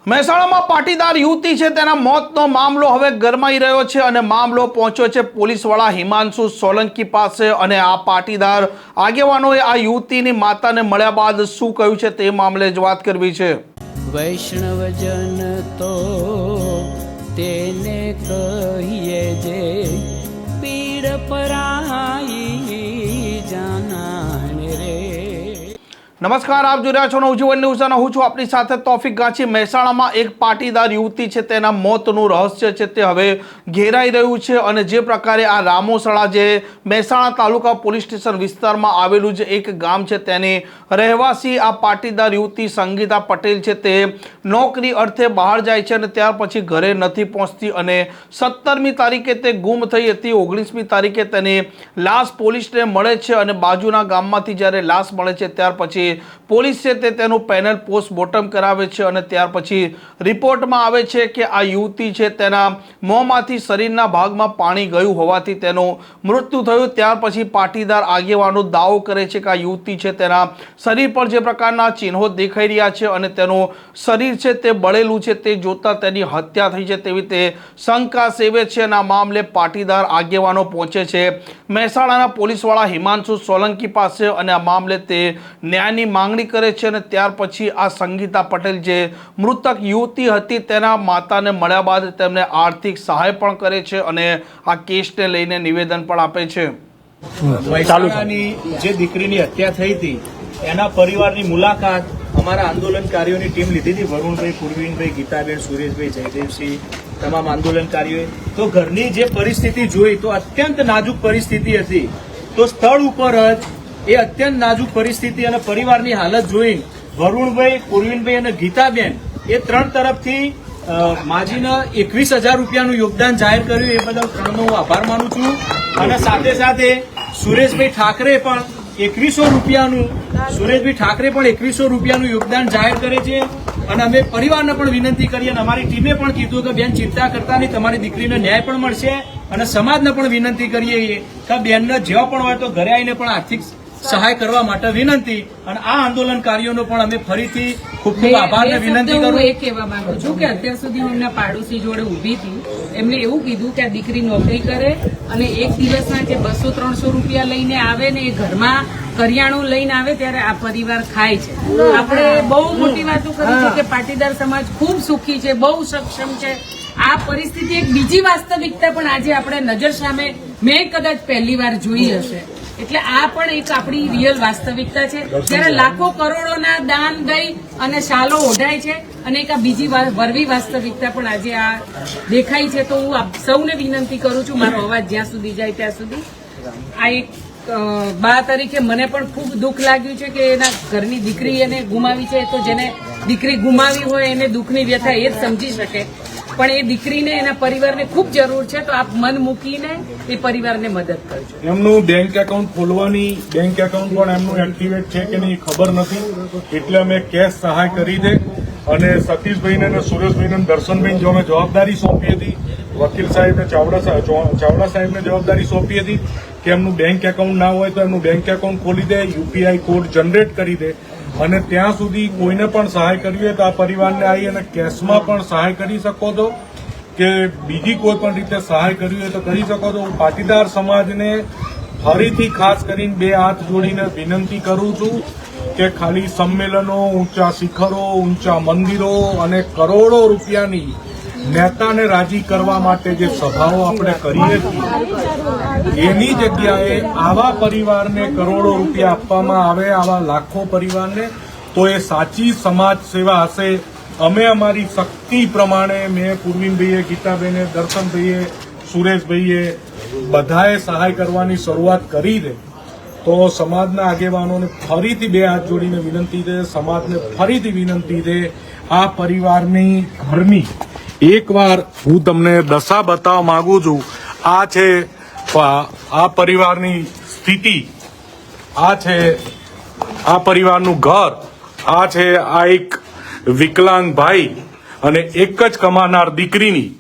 મહેસાણામાં પાટીદાર યુવતી છે તેના મોતનો મામલો હવે ગરમાઈ રહ્યો છે અને મામલો પહોંચ્યો છે પોલીસવાળા હિમાંશુ સોલંકી પાસે અને આ પાટીદાર આગેવાનોએ આ યુવતીની માતાને મળ્યા બાદ શું કહ્યું છે તે મામલે જ વાત કરવી છે। વૈષ્ણવજન તો તેને કહીએ જે પીડ પરાઈ જાનાને રે। નમસ્કાર, આપ જોઈ રહ્યા છો નવજીવન ન્યૂઝ અને હું છું આપની સાથે તોફિક ગાંચી। મહેસાણામાં એક પાટીદાર યુવતી છે તેના મોતનું રહસ્ય છે તે હવે ઘેરાઈ રહ્યું છે અને જે પ્રકારે આ રામોસણા જે મહેસાણા તાલુકા પોલીસ સ્ટેશન વિસ્તારમાં આવેલું જે એક ગામ છે તેની રહેવાસી આ પાટીદાર યુવતી સંગીતા પટેલ છે તે નોકરી અર્થે બહાર જાય છે અને ત્યાર પછી ઘરે નથી પહોંચતી અને 17મી તારીખે તે ગુમ થઈ હતી। 19મી તારીખે તેની લાશ પોલીસને મળે છે અને બાજુના ગામમાંથી જ્યારે લાશ મળે છે ત્યાર પછી પોલીસ છે તે તેનું પેનલ પોસ્ટમોર્ટમ કરાવે છે અને ત્યાર પછી રિપોર્ટમાં આવે છે કે આ યુવતી છે તેના મોંમાંથી શરીરના ભાગમાં પાણી ગયું હોવાથી તેનું મૃત્યુ થયું। ત્યાર પછી પાટીદાર આગેવાનો દાવો કરે છે કે આ યુવતી છે તેના શરીર પર જે પ્રકારના ચિહ્નો દેખાઈ રહ્યા છે અને તેનું શરીર છે તે બળેલું છે તે જોતા તેની હત્યા થઈ છે તેવી તે શંકા સેવે છે અને આ મામલે પાટીદાર આગેવાનો પહોંચે છે મહેસાણાના પોલીસવાળા હિમાંશુ સોલંકી પાસે અને આ મામલે તે ન્યાયની માંગણી કરે છે અને ત્યાર પછી આ સંગીતા પટેલ જે મૃતક યુવતી હતી તેના માતાને મળ્યા બાદ તેમને આર્થિક સહાય પણ કરે છે અને આ કેસને લઈને નિવેદન પણ આપે છે। મહેસાણાની જે દીકરીની હત્યા થઈ હતી એના પરિવારની મુલાકાત અમારા આંદોલનકારીઓની ટીમ લીધી હતી। વરુણભાઈ, પૂર્વીનભાઈ, ગીતાબેન, સુરેશભાઈ, જયદેવસિંહ, તમામ આંદોલનકારીઓએ તો ઘરની જે પરિસ્થિતિ જોઈ તો અત્યંત નાજુક પરિસ્થિતિ હતી। તો સ્થળ ઉપર જ એ અત્યંત નાજુક પરિસ્થિતિ અને પરિવારની હાલત જોઈ વરુણભાઈ, પૂર્વીનભાઈ અને ગીતાબેન એ ત્રણ તરફથી માજીને 21,000 રૂપિયાનું યોગદાન જાહેર કર્યું। એ બદલ ત્રણનો હું આભાર માનું છું। અને સાથે સાથે સુરેશભાઈ ઠાકરે પણ 2100 રૂપિયાનું યોગદાન જાહેર કરે છે અને અમે પરિવારને પણ વિનંતી કરી અને અમારી ટીમે પણ કીધું કે બેન ચિંતા કરતા નહીં, તમારી દીકરીને ન્યાય પણ મળશે અને સમાજને પણ વિનંતી કરીએ કે બેનને જેવા પણ હોય તો ઘરે આવીને પણ આર્થિક સહાય કરવા માટે વિનંતી। અને આ આંદોલનકારીઓનો પણ અમે ફરીથી ખૂબ ખૂબ આભાર ને વિનંતી કરું। એ કહેવા માંગુ છું કે અત્યાર સુધી હું એમના પાડોશી જોડે ઉભી હતી, એમને એવું કીધું કે આ દીકરી નોકરી કરે અને એક દિવસના જે 200-300 રૂપિયા લઈને આવે ને એ ઘરમાં કરિયાણું લઈને આવે ત્યારે આ પરિવાર ખાય છે। આપણે બહુ મોટી વાતો કરી છે કે પાટીદાર સમાજ ખૂબ સુખી છે, બહુ સક્ષમ છે। આ પરિસ્થિતિ એક બીજી વાસ્તવિકતા પણ આજે આપણે નજર સામે મેં કદાચ પહેલી વાર જોઈ હશે। એટલે આ પણ એક આપણી રિયલ વાસ્તવિકતા છે, જયારે લાખો કરોડોના દાન દઈ અને શાલો ઓઢાય છે અને એક આ બીજી વરવી વાસ્તવિકતા પણ આજે આ દેખાય છે। તો હું સૌને વિનંતી કરું છું, મારો અવાજ જ્યાં સુધી જાય ત્યાં સુધી, આ એક બા તરીકે મને પણ ખૂબ દુઃખ લાગ્યું છે કે એના ઘરની દીકરી એને ગુમાવી છે। તો જેને દીકરી ગુમાવી હોય એને દુઃખની વ્યથા એ જ સમજી શકે, પણ એ દીકરીને એના પરિવારને ખૂબ જરૂર છે। તો આપ મન મૂકીને એ પરિવારને મદદ કરજો। એમનું બેંક એકાઉન્ટ ખોલવાની બેંક એકાઉન્ટ પણ એમનું એક્ટિવેટ છે કે નહીં ખબર નથી, એટલે અમે કેશ સહાય કરી દે અને સતીશભાઈને અને સુરેશભાઈને દર્શનભાઈને જો અમે જવાબદારી સોંપી હતી, વકીલ સાહેબને ચાવડા સાહેબને જવાબદારી સોંપી હતી કે એમનું બેંક એકાઉન્ટ ના હોય તો એમનું બેંક એકાઉન્ટ ખોલી દે, યુપીઆઈ કોડ જનરેટ કરી દે અને ત્યાં સુધી કોઈને પણ સહાય કરવી હોય તો આ પરિવારને આવી અને કેશમાં પણ સહાય કરી શકો છો કે બીજી કોઈ પણ રીતે સહાય કરવી હોય તો કરી શકો છો। હું પાટીદાર સમાજને ફરીથી ખાસ કરીને બે હાથ જોડીને વિનંતી કરું છું કે ખાલી સંમેલનો, ઊંચા શિખરો, ઊંચા મંદિરો અને કરોડો રૂપિયાની નેતાને રાજી કરવા માટે જે સભાઓ આપણે કરીએ છીએ એની જગ્યાએ આવા પરિવારને કરોડો રૂપિયા આપવામાં આવે, આવા લાખો પરિવારને, તો એ સાચી સમાજ સેવા હશે। અમે અમારી શક્તિ પ્રમાણે મેં પૂર્વીનભાઈએ, ગીતાબેને, દર્શનભાઈએ, સુરેશભાઈએ બધાએ સહાય કરવાની શરૂઆત કરી દે તો સમાજના આગેવાનોને ફરીથી બે હાથ જોડીને વિનંતી છે, સમાજને ફરીથી વિનંતી છે, આ પરિવારની ઘરની એકવાર હું તમને દશા બતાવવા માંગુ છું। આ છે આ પરિવારની સ્થિતિ, આ છે આ પરિવારનું ઘર, આ છે આ એક વિકલાંગ ભાઈ અને એક જ કમાનાર દીકરીની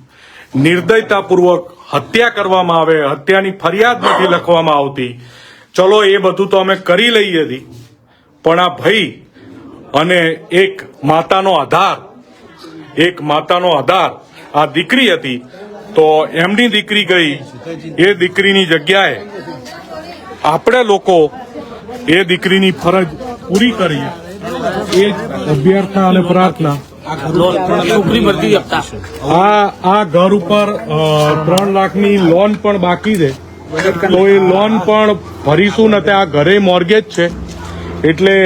નિર્દયતાપૂર્વક હત્યા કરવામાં આવે, હત્યાની ફરિયાદ નથી લખવામાં આવતી। ચલો એ બધું તો અમે કરી લઈએ છીએ, પણ આ ભાઈ અને એક માતાનો આધાર એક માતાનો આધાર આ દીકરી હતી, તો એમની દીકરી ગઈ, એ દીકરીની જગ્યાએ આપણે લોકો એ દીકરીની ફરજ પૂરી કરી. એ જ અભ્યર્થના અને પ્રાર્થના. આ ઘર ઉપર 3 લાખની લોન પણ બાકી છે, તો એ લોન પણ ભરીશું ને. આ ઘરે મોર્ગેજ છે, એટલે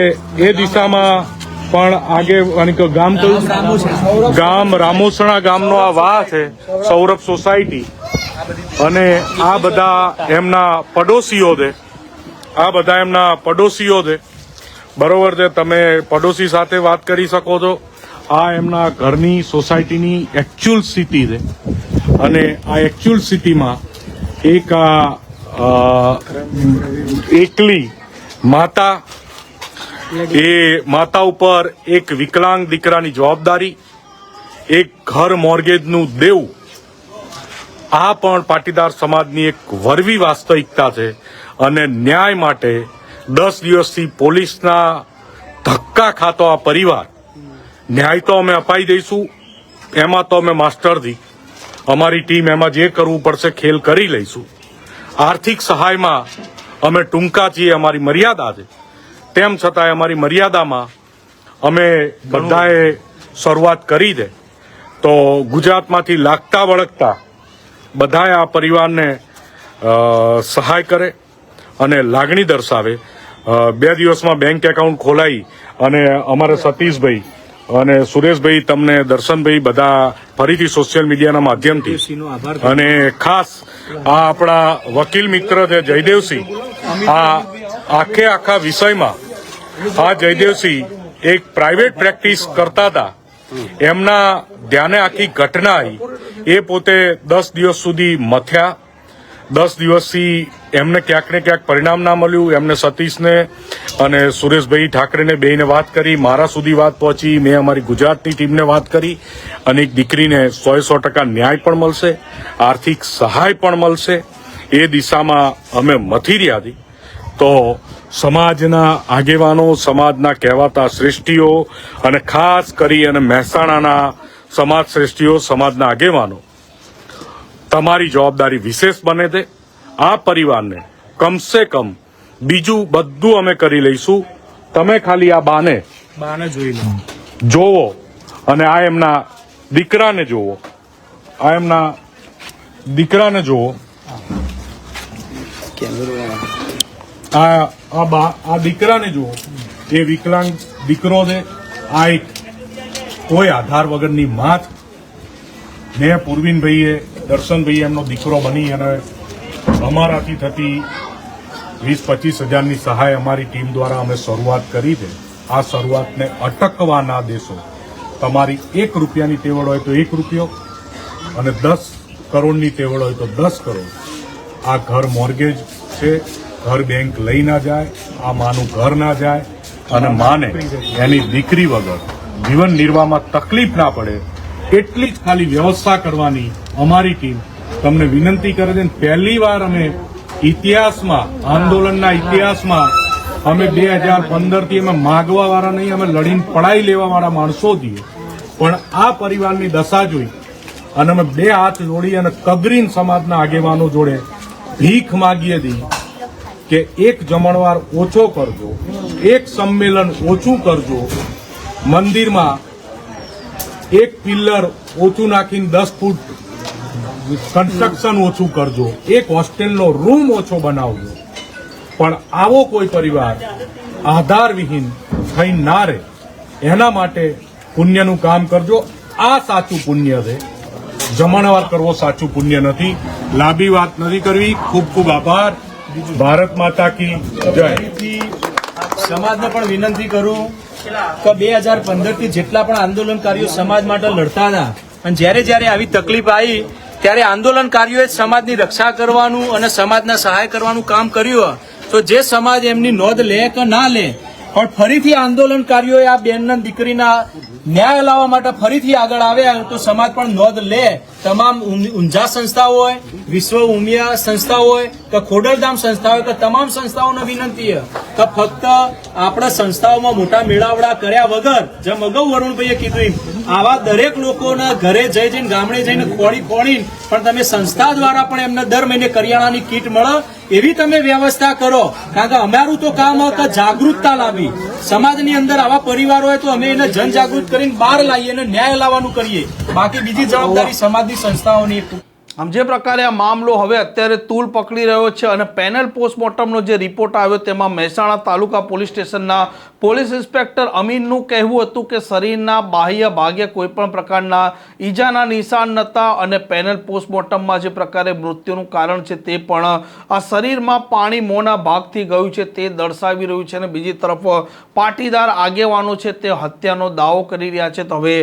એ દિશામાં પણ ગામ કયું? ગામ રામોસણા ગામનો આ વાહ છે, સૌરભ સોસાયટી. અને આ બધા એમના પડોશીઓ છે. બરોબર છે, તમે પડોશી સાથે વાત કરી શકો છો. આ એમના ઘરની સોસાયટીની એકચ્યુઅલ સ્થિતિ છે. અને આ એકચ્યુઅલ સ્થિતિમાં એક એકલી માતા, એ માતા ઉપર એક વિકલાંગ દીકરાની જવાબદારી, એક ઘર મોર્ગેજનું દેવું, આ પણ પાટીદાર સમાજની એક વરવી વાસ્તવિકતા છે. અને ન્યાય માટે 10 દિવસથી પોલીસના ધક્કા ખાતો આ પરિવાર, ન્યાય તો અમે અપાઈ દઈશું, એમાં તો અમે માસ્ટરથી અમારી ટીમ એમાં જે કરવું પડશે ખેલ કરી લઈશું. આર્થિક સહાયમાં અમે ટૂંકા છીએ, અમારી મર્યાદા છે. તેમ છતાંય અમારી મર્યાદામાં અમે બધાએ શરૂઆત કરી છે. તો ગુજરાતમાંથી લાગતા વળગતા બધાએ આ પરિવારને સહાય કરે અને લાગણી દર્શાવે. 2 દિવસમાં બેંક એકાઉન્ટ ખોલાઈ અને અમારે સતીશભાઈ અને સુરેશભાઈ, તમને દર્શનભાઈ, બધા ફરીથી સોશિયલ મીડિયાના માધ્યમથી, અને ખાસ આ આપણા વકીલ મિત્ર છે જયદેવસિંહ, આ આખા વિષયમાં આ જયદેવસિંહ એક પ્રાઇવેટ પ્રેક્ટિસ કરતા હતા, એમના ધ્યાને આખી ઘટના આવી. એ પોતે 10 દિવસ સુધી મથ્યા. 10 દિવસથી એમને ક્યાંક ને ક્યાંક પરિણામ ના મળ્યું. એમને સતીશને અને સુરેશભાઈ ઠાકરેને બેયને વાત કરી, મારા સુધી વાત પહોંચી, મેં અમારી ગુજરાતની ટીમને વાત કરી, અને એક દીકરીને 100% ન્યાય પણ મળશે, આર્થિક સહાય પણ મળશે, એ દિશામાં અમે મથી રહ્યા હતી. તો સમાજના આગેવાનો, સમાજના કહેવાતા શ્રેષ્ઠીઓ, અને ખાસ કરી અને મહેસાણાના સમાજ શ્રેષ્ઠીઓ, સમાજના આગેવાનો, તમારી જવાબદારી વિશેષ બને છે. આ પરિવારને કમસે કમ બીજું બધું અમે કરી લઈશું. તમે ખાલી આ બાને જોવો, અને આ એમના દીકરાને જોવો, આ દીકરાને જુઓ. એ વિકલાંગ દીકરો છે. આ એક કોઈ આધાર વગરની માં છે. ને પૂર્વીનભાઈએ, દર્શનભાઈએ એમનો દીકરો બની અને અમારાથી થતી 20-25 હજારની સહાય અમારી ટીમ દ્વારા અમે શરૂઆત કરી છે. આ શરૂઆતને અટકવા ના દેશો. તમારી 1 રૂપિયાની તેવડ હોય તો 1 રૂપિયો, અને 10 કરોડની તેવડ હોય તો 10 કરોડ. આ ઘર મોર્ગેજ છે, ઘર બેંક લઈ ના જાય, આ માનું ઘર ના જાય, અને માને એની દીકરી વગર જીવન નિર્વાહમાં તકલીફ ના પડે, એટલી જ ખાલી વ્યવસ્થા કરવાની અમારી ટીમ તમને વિનંતી કરે છે. પહેલી વાર અમે ઇતિહાસમાં, આંદોલનના ઇતિહાસમાં, અમે 2015 થી અમે માગવા વાળા નહીં, અમે લડીને પડાઈ લેવા વાળા માણસો છીએ. પણ આ પરિવારની દશા જોઈ અને અમે 2 હાથ જોડી અને કગરીન સમાજના આગેવાનો જોડે ભીખ માગીએ હતી કે એક જમણવાર ઓછો કરજો, એક સંમેલન ઓછું કરજો, મંદિરમાં 1 પિલ્લર ઓછું નાખીને 10 ફૂટ કન્સ્ટ્રક્શન ઓછું કરજો, એક હોસ્ટેલનો રૂમ ઓછો બનાવજો. પણ આવો કોઈ પરિવાર આધાર વિહીન થઈ ના રહે, એના માટે પુણ્યનું કામ કરજો. આ સાચું પુણ્ય છે. જમણવાર કરવો સાચું પુણ્ય નથી. લાંબી વાત નથી કરવી. ખૂબ ખૂબ આભાર. ભારત માતા કી જય. સમાજને પણ વિનંતી કરું કે 2015 થી જેટલા પણ આંદોલનકારીઓ સમાજ માટે લડતા હતા, અને જ્યારે આવી તકલીફ આવી ત્યારે આંદોલનકારીઓએ સમાજની રક્ષા કરવાનું અને સમાજને સહાય કરવાનું કામ કર્યું. તો જે સમાજ એમની નોંધ લે કે ના લે, પણ ફરીથી આંદોલનકારીઓએ આ બેનના દીકરીના ન્યાય લાવવા માટે ફરીથી આગળ આવ્યા, તો સમાજ પણ નોંધ લે તમામ ઊંઝા સંસ્થાઓ હોય, વિશ્વ ઉમિયા સંસ્થાઓ હોય કે ખોડલધામ સંસ્થા હોય કે તમામ સંસ્થાઓને વિનંતી છે કે ફક્ત આપણે સંસ્થાઓમાં મોટા મેળાવડા કર્યા વગર, જેમ અગાઉ વરુણભાઈએ કીધું એમ, આવા દરેક લોકોના ઘરે જઈને ગામડે જઈને ખોળીને પણ તમે સંસ્થા દ્વારા પણ એમને દર મહિને કરિયાણાની કીટ મળે એવી તમે વ્યવસ્થા કરો. કારણ કે અમારું તો કામ કે જાગૃતતા લાવી સમાજની અંદર. આવા પરિવાર હોય તો અમે એને જનજાગૃત કરીને બહાર લાવીએ અને ન્યાય લાવવાનું કરીએ. બાકી બીજી જવાબદારી સમાજની સંસ્થાઓની. આમ જે પ્રકારે આ મામલો હવે અત્યારે તૂલ પકડી રહ્યો છે અને પેનલ પોસ્ટમોર્ટમનો જે રિપોર્ટ આવ્યો તેમાં મહેસાણા તાલુકા પોલીસ સ્ટેશનના પોલીસ ઇન્સ્પેક્ટર અમીનનું કહેવું હતું કે શરીરના બાહ્ય ભાગે કોઈ પણ પ્રકારના ઈજાના નિશાન નહોતા અને પેનલ પોસ્ટમોર્ટમમાં જે પ્રકારે મૃત્યુનું કારણ છે તે પણ આ શરીરમાં પાણી મોંના ભાગથી ગયું છે તે દર્શાવી રહ્યું છે. અને બીજી તરફ પાટીદાર આગેવાનો છે તે હત્યાનો દાવો કરી રહ્યા છે. તો હવે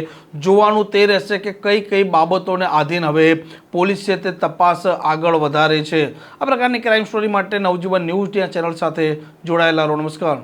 જોવાનું તે રહેશે કે કઈ કઈ બાબતોને આધીન હવે પોલીસ છે તે તપાસ આગળ વધારે છે. આ પ્રકારની ક્રાઇમ સ્ટોરી માટે નવજીવન ન્યૂઝ ચેનલ સાથે જોડાયેલા રહો. નમસ્કાર.